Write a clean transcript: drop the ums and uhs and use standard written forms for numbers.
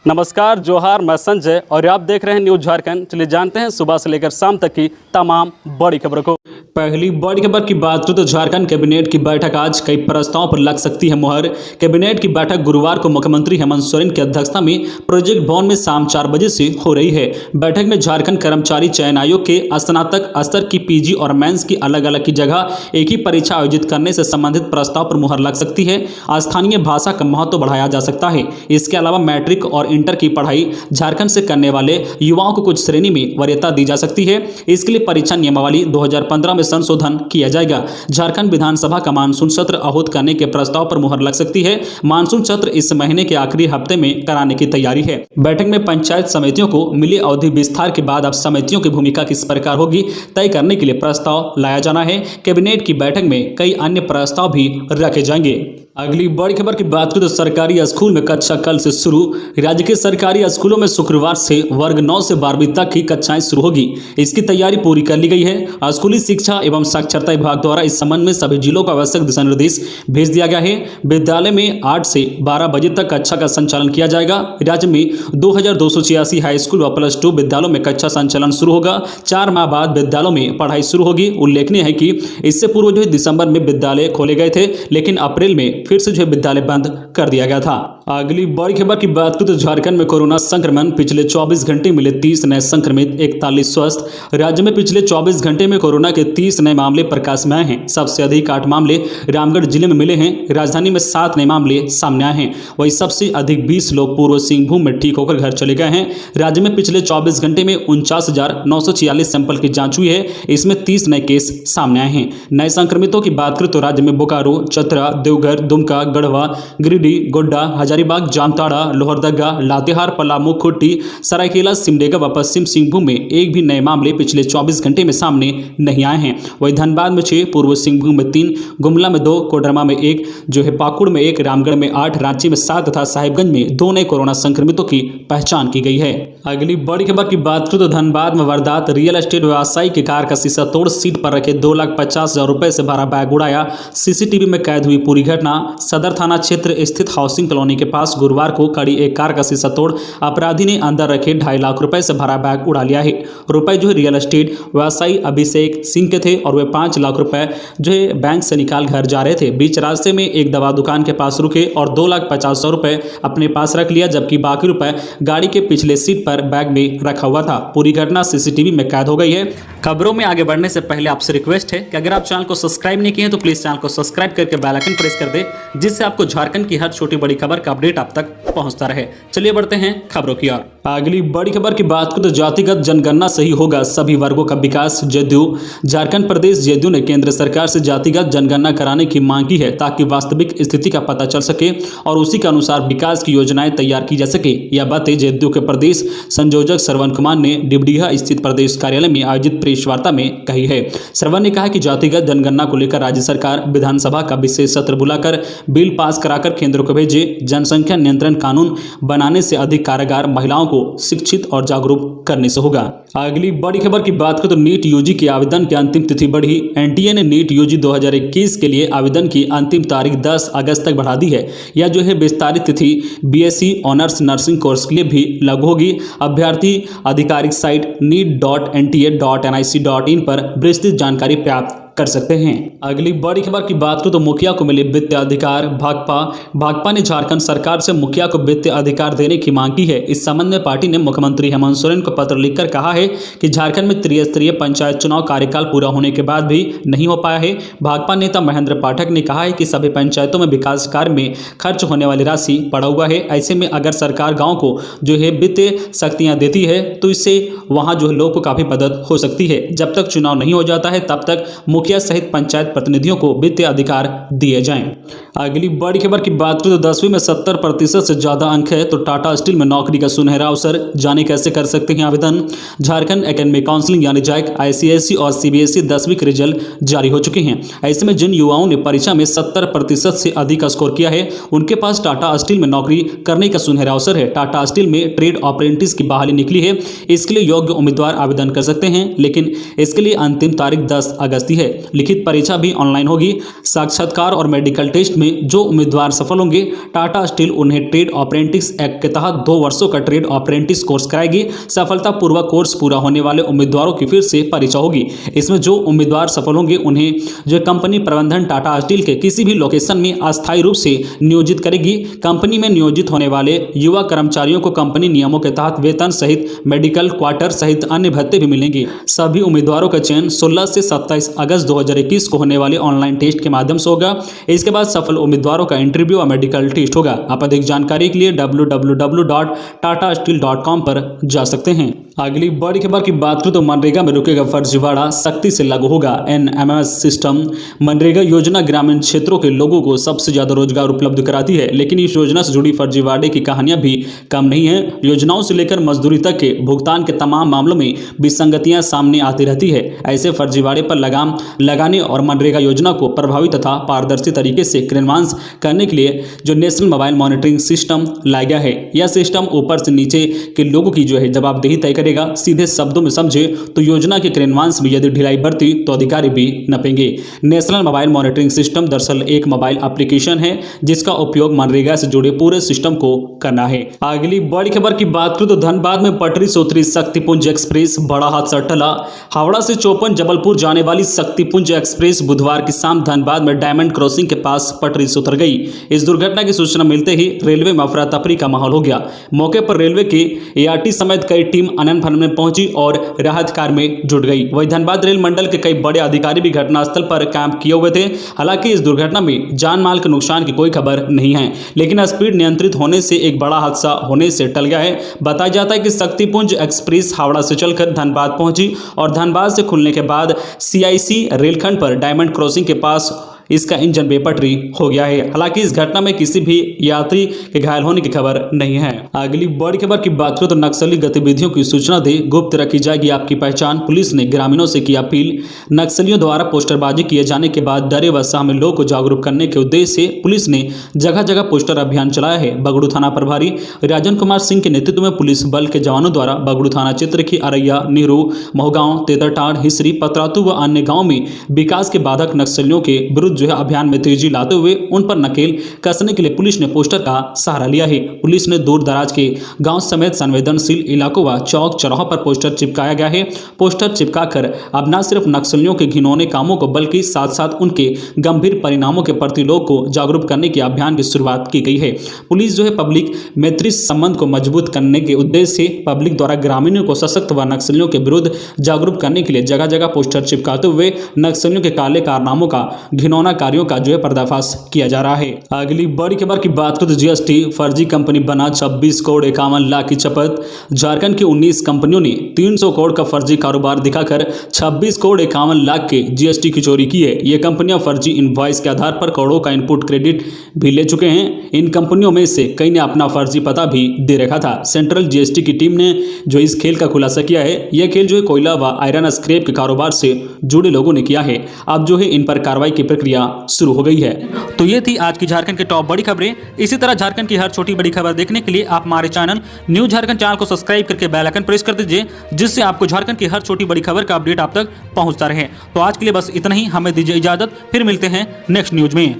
नमस्कार, जोहार, मैं संजय और आप देख रहे हैं न्यूज झारखंड। चलिए जानते हैं सुबह से लेकर शाम तक की तमाम बड़ी खबरों को। पहली बड़ी खबर की बात करें तो झारखंड कैबिनेट की बैठक आज कई प्रस्तावों पर लग सकती है मुहर। कैबिनेट की बैठक गुरुवार को मुख्यमंत्री हेमंत सोरेन की अध्यक्षता में प्रोजेक्ट भवन में शाम 4 बजे से हो रही है। बैठक में झारखंड कर्मचारी चयन आयोग के स्नातक स्तर की पीजी और मेंस की अलग अलग की जगह एक ही परीक्षा आयोजित करने से संबंधित प्रस्ताव पर मुहर लग सकती है। स्थानीय भाषा का महत्व बढ़ाया जा सकता है। इसके अलावा मैट्रिक और इंटर की पढ़ाई झारखंड से करने वाले युवाओं को कुछ श्रेणी में वरीयता दी जा सकती है। इसके लिए परीक्षा नियमावली 2015 में संशोधन किया जाएगा। झारखंड विधानसभा का मानसून सत्र आहूत करने के प्रस्ताव पर मुहर लग सकती है। मानसून सत्र इस महीने के आखिरी हफ्ते में कराने की तैयारी है। बैठक में पंचायत समितियों को मिली अवधि विस्तार के बाद अब समितियों की भूमिका किस प्रकार होगी तय करने के लिए प्रस्ताव लाया जाना है। कैबिनेट की बैठक में कई अन्य प्रस्ताव भी रखे जाएंगे। अगली बड़ी खबर की बात करें तो सरकारी स्कूल में कक्षा कल से शुरू। राज्य के सरकारी स्कूलों में शुक्रवार से वर्ग 9 से 12वीं तक की कक्षाएं शुरू होगी। इसकी तैयारी पूरी कर ली गई है। स्कूली शिक्षा एवं साक्षरता विभाग द्वारा इस संबंध में सभी जिलों को आवश्यक दिशा निर्देश भेज दिया गया है। विद्यालय में 8 से 12 बजे तक कक्षा का संचालन किया जाएगा। राज्य में 2286 हाई स्कूल व +2 विद्यालयों में कक्षा संचालन शुरू होगा। 4 माह बाद विद्यालयों में पढ़ाई शुरू होगी। उल्लेखनीय है कि इससे पूर्व जो दिसंबर में विद्यालय खोले गए थे, लेकिन अप्रैल में फिर से जो विद्यालय बंद कर दिया गया था। अगली बड़ी खबर की बात करें तो झारखंड में कोरोना संक्रमण पिछले 24 घंटे मिले 30 नए संक्रमित, 41 स्वस्थ। राज्य में पिछले 24 घंटे में कोरोना के 30 नए मामले प्रकाश में आए हैं। सबसे अधिक 8 मामले रामगढ़ जिले में मिले हैं। राजधानी में 7 नए मामले सामने आए हैं। वहीं सबसे अधिक 20 लोग पूर्व सिंहभूम में ठीक होकर घर चले गए हैं। राज्य में पिछले 24 घंटे में 49,946 सैंपल की जांच हुई है। इसमें 30 नए केस सामने आए हैं। नए संक्रमितों की बात करें तो राज्य में बोकारो, चतरा, देवघर, दुमका, गढ़वा, गिरिडीह, गोड्डा, हजारीबाग, जामताड़ा, लोहरदगा, लातेहार, पलामू, खूंटी, सरायकेला, सिमडेगा व पश्चिम सिंहभूम में एक भी नए मामले पिछले 24 घंटे में सामने नहीं आए हैं। वहीं धनबाद में 6, पूर्व सिंहभूम में 3, गुमला में 2, कोडरमा में 1, जो है पाकुड़ में 1, रामगढ़ में 8, रांची में 7 तथा साहिबगंज में 2 नए कोरोना संक्रमितों की पहचान की गई है। अगली बड़ी खबर की बात करें तो धनबाद में वारदात। रियल एस्टेट व्यवसायी की कार का शीशा तोड़ सीट पर रखे 2,50,000 रुपए से भरा बैग उड़ाया। सीसीटीवी में कैद हुई पूरी घटना। सदर थाना क्षेत्र स्थित हाउसिंग कॉलोनी के पास गुरुवार को खड़ी एक कार का शीशा तोड़ अपराधी ने अंदर रखे 2.5 लाख रुपए से भरा बैग उड़ा लिया है। रुपए जो है रियल एस्टेट व्यवसायी अभिषेक सिंह के थे और वे 5 लाख रुपए जो है बैंक से निकाल घर जा रहे थे। बीच रास्ते में एक दवा दुकान के पास रुके और 2,50,000 रुपए अपने पास रख लिया, जबकि बाकी रुपए गाड़ी के पिछले सीट पर बैग में रखा हुआ था। पूरी घटना सीसीटीवी में कैद हो गई है। खबरों में आगे बढ़ने से पहले आपसे रिक्वेस्ट है कि अगर आप चैनल को सब्सक्राइब नहीं किए हैं तो प्लीज चैनल को सब्सक्राइब करके बेल आइकन प्रेस कर दे, जिससे आपको झारखंड की हर छोटी बड़ी खबर का अपडेट आप तक पहुंचता रहे। चलिए बढ़ते हैं खबरों की ओर। अगली बड़ी खबर की बात करें तो जातिगत जनगणना से ही होगा सभी वर्गों का विकास। जदयू झारखंड प्रदेश जदयू ने केंद्र सरकार से जातिगत जनगणना कराने की मांग की है, ताकि वास्तविक स्थिति का पता चल सके और उसी के अनुसार विकास की योजनाएं तैयार की जा सके। यह बातें जदयू के प्रदेश संयोजक श्रवण कुमार ने डिबडीहा स्थित प्रदेश कार्यालय में आयोजित प्रेस वार्ता में कही है। श्रवण ने कहा कि जातिगत जनगणना को लेकर राज्य सरकार विधानसभा का विशेष सत्र बुलाकर बिल पास कराकर केंद्र को भेजे। जनसंख्या नियंत्रण कानून बनाने से अधिक कारगर महिलाओं को शिक्षित और जागरूक करने से होगा। अगली बड़ी खबर की बात करें तो नीट यूजी के आवेदन की अंतिम तिथि बढ़ी। एनटीए ने नीट यूजी 2021 के लिए आवेदन की अंतिम तारीख 10 अगस्त तक बढ़ा दी है। यह जो है विस्तारित तिथि बीएससी ऑनर्स नर्सिंग कोर्स के लिए भी लागू होगी। अभ्यर्थी आधिकारिक साइट neet.nta.nic.in पर विस्तृत जानकारी प्राप्त कर सकते हैं। अगली बड़ी खबर की बात करें तो मुखिया को मिले वित्तीय अधिकार। भाकपा ने झारखंड सरकार से मुखिया को वित्तीय अधिकार देने की मांग की है। इस संबंध में पार्टी ने मुख्यमंत्री हेमंत सोरेन को पत्र लिखकर कहा है कि झारखंड में त्रिस्तरीय पंचायत चुनाव कार्यकाल पूरा होने के बाद भी नहीं हो पाया है। भाकपा नेता महेंद्र पाठक ने कहा है कि सभी पंचायतों में विकास कार्य में खर्च होने वाली राशि पड़ा हुआ है। ऐसे में अगर सरकार गाँव को जो है वित्तीय शक्तियाँ देती है तो इससे वहाँ जो है लोग को काफ़ी मदद हो सकती है। जब तक चुनाव नहीं हो जाता है तब तक मुखिया सहित पंचायत प्रतिनिधियों को वित्तीय अधिकार दिए जाएं। अगली बड़ी खबर की बात करें तो 10वीं में 70% से ज्यादा अंक है तो टाटा स्टील में नौकरी का सुनहरा अवसर। जाने कैसे कर सकते हैं आवेदन। झारखंड एकेडमिक काउंसिलिंग यानी जैक, आईसीएसई और सीबीएसई 10वीं के रिजल्ट जारी हो चुके हैं। ऐसे में जिन युवाओं ने परीक्षा में 70% से अधिक स्कोर किया है उनके पास टाटा स्टील में नौकरी करने का सुनहरा अवसर है। टाटा स्टील में ट्रेड अप्रेंटिस की बहाली निकली है। इसके लिए योग्य उम्मीदवार आवेदन कर सकते हैं, लेकिन इसके लिए अंतिम तारीख 10 अगस्त ही है। लिखित परीक्षा भी ऑनलाइन होगी। साक्षात्कार और मेडिकल टेस्ट में जो उम्मीदवार सफल होंगे, टाटा स्टील उन्हें ट्रेड अप्रेंटिस एक्ट के तहत 2 वर्षों का ट्रेड अप्रेंटिस कोर्स कराएगी। सफलतापूर्वक कोर्स पूरा होने वाले उम्मीदवारों की फिर से परीक्षा होगी। इसमें जो उम्मीदवार सफल होंगे उन्हें जो कंपनी प्रबंधन टाटा स्टील के किसी भी लोकेशन में अस्थायी रूप से नियोजित करेगी। कंपनी में नियोजित होने वाले युवा कर्मचारियों को कंपनी नियमों के तहत वेतन सहित मेडिकल, क्वार्टर सहित अन्य भत्ते भी मिलेंगे। सभी उम्मीदवारों का चयन 16 से 27 अगस्त 2021 को होने वाले ऑनलाइन टेस्ट के माध्यम से होगा। इसके बाद सफल उम्मीदवारों का इंटरव्यू और मेडिकल टेस्ट होगा। आप अधिक जानकारी के लिए www.tatasteel.com पर जा सकते हैं। अगली बड़ी खबर की बात करें तो मनरेगा में रुकेगा फर्जीवाड़ा, सख्ती से लागू होगा NMS सिस्टम। मनरेगा योजना ग्रामीण क्षेत्रों के लोगों को सबसे ज्यादा रोजगार उपलब्ध कराती है, लेकिन इस योजना से जुड़ी फर्जीवाड़े की कहानियां भी कम नहीं है। योजनाओं से लेकर मजदूरी तक के भुगतान के तमाम मामलों में विसंगतियां सामने आती रहती है। ऐसे फर्जीवाड़े पर लगाम लगाने और मनरेगा योजना को प्रभावी तथा पारदर्शी तरीके से क्रियान्वयन करने के लिए जो नेशनल मोबाइल मॉनिटरिंग सिस्टम लाया गया है, यह सिस्टम ऊपर से नीचे के लोगों की जो है जवाबदेही तय करेगा। सीधे शब्दों में समझे तो योजना के क्रियान्वयन में यदि ढिलाई बरती तो अधिकारी भी नपेंगे। नेशनल मोबाइल मॉनिटरिंग सिस्टम दरअसल एक मोबाइल एप्लीकेशन है जिसका उपयोग मनरेगा से जुड़े पूरे सिस्टम को करना है। अगली बड़ी खबर की बात करें तो धनबाद में पटरी से उतरी शक्तिपुंज एक्सप्रेस, बड़ा हादसा टला। हावड़ा से चौपन जबलपुर जाने वाली शक्तिपुंज एक्सप्रेस बुधवार की शाम धनबाद में डायमंड क्रॉसिंग के पास पटरी से उतर गई। इस दुर्घटना की सूचना मिलते ही रेलवे में अफरा तफरी का माहौल हो गया। मौके पर रेलवे की ART समेत कई टीम अनंत में पहुंची और राहत कार्य में जुट गई। वहीं धनबाद रेल मंडल के कई बड़े अधिकारी भी घटनास्थल पर कैंप किए हुए थे। हालांकि इस दुर्घटना में जान माल के नुकसान की कोई खबर नहीं है, लेकिन स्पीड नियंत्रित होने से एक बड़ा हादसा होने से टल गया है। बताया जाता है कि शक्तिपुंज एक्सप्रेस हावड़ा से चलकर धनबाद पहुंची और धनबाद से खुलने के बाद CIC रेलखंड पर डायमंड क्रॉसिंग के पास इसका इंजन बेपटरी हो गया है। हालांकि इस घटना में किसी भी यात्री के घायल होने की खबर नहीं है। अगली बड़ी खबर की बात करें तो नक्सली गतिविधियों की सूचना दे गुप्त रखी जाएगी आपकी पहचान। पुलिस ने ग्रामीणों से की अपील। नक्सलियों द्वारा पोस्टरबाजी किए जाने के बाद डरे व सहमे लोगों को जागरूक करने के उद्देश्य से पुलिस ने जगह जगह पोस्टर अभियान चलाया है। बगड़ू थाना प्रभारी राजन कुमार सिंह के नेतृत्व में पुलिस बल के जवानों द्वारा बगड़ू थाना क्षेत्र की अरैया, नेहरू, महगांव, तेतरटांड, हिसरी, पतरातू व अन्य गाँव में विकास के बाधक नक्सलियों के विरुद्ध जो है अभियान में तेजी लाते हुए उन पर नकेल कसने के लिए पुलिस ने पोस्टर का सहारा लिया है। पुलिस ने दूर दराज के गांव समेत संवेदनशील इलाकों व चौक चौराहों पर पोस्टर चिपकाया गया है। पोस्टर चिपकाकर अब न सिर्फ नक्सलियों के घिनौने कामों को बल्कि साथ साथ उनके गंभीर परिणामों के प्रति लोग को जागरूक करने के अभियान की शुरुआत की गई है। पुलिस जो है पब्लिक मैत्री संबंध को मजबूत करने के उद्देश्य से पब्लिक द्वारा ग्रामीणों को सशक्त व नक्सलियों के विरुद्ध जागरूक करने के लिए जगह जगह पोस्टर चिपकाते हुए नक्सलियों के काले कारनामों का, घिनौना कार्यों का जो है पर्दाफाश किया जा रहा है। अगली बड़ी खबर की बात करें तो GST फर्जी कंपनी बना 26 करोड़ 51 लाख की चपत। झारखंड की 19 कंपनियों ने 300 करोड़ का फर्जी कारोबार दिखाकर 26 करोड़ 51 लाख के GST की चोरी की है। ये कंपनियां फर्जी इनवॉइस के आधार पर करोड़ों का इनपुट क्रेडिट भी ले चुके हैं। इन कंपनियों में से कई ने अपना फर्जी पता भी दे रखा था। सेंट्रल GST की टीम ने जो इस खेल का खुलासा किया है, यह खेल जो है कोयला व आयरन स्क्रैप के कारोबार से जुड़े लोगों ने किया है। अब जो है इन पर कार्रवाई की प्रक्रिया शुरू हो गई है। तो ये थी आज की झारखंड की टॉप बड़ी खबरें। इसी तरह झारखंड की हर छोटी बड़ी खबर देखने के लिए आप हमारे चैनल न्यूज झारखंड चैनल को सब्सक्राइब करके बेल आइकन प्रेस कर दीजिए, जिससे आपको झारखंड की हर छोटी बड़ी खबर का अपडेट आप तक पहुंचता रहे। तो आज के लिए बस इतना ही, हमें दीजिए इजाजत, फिर मिलते हैं नेक्स्ट न्यूज में।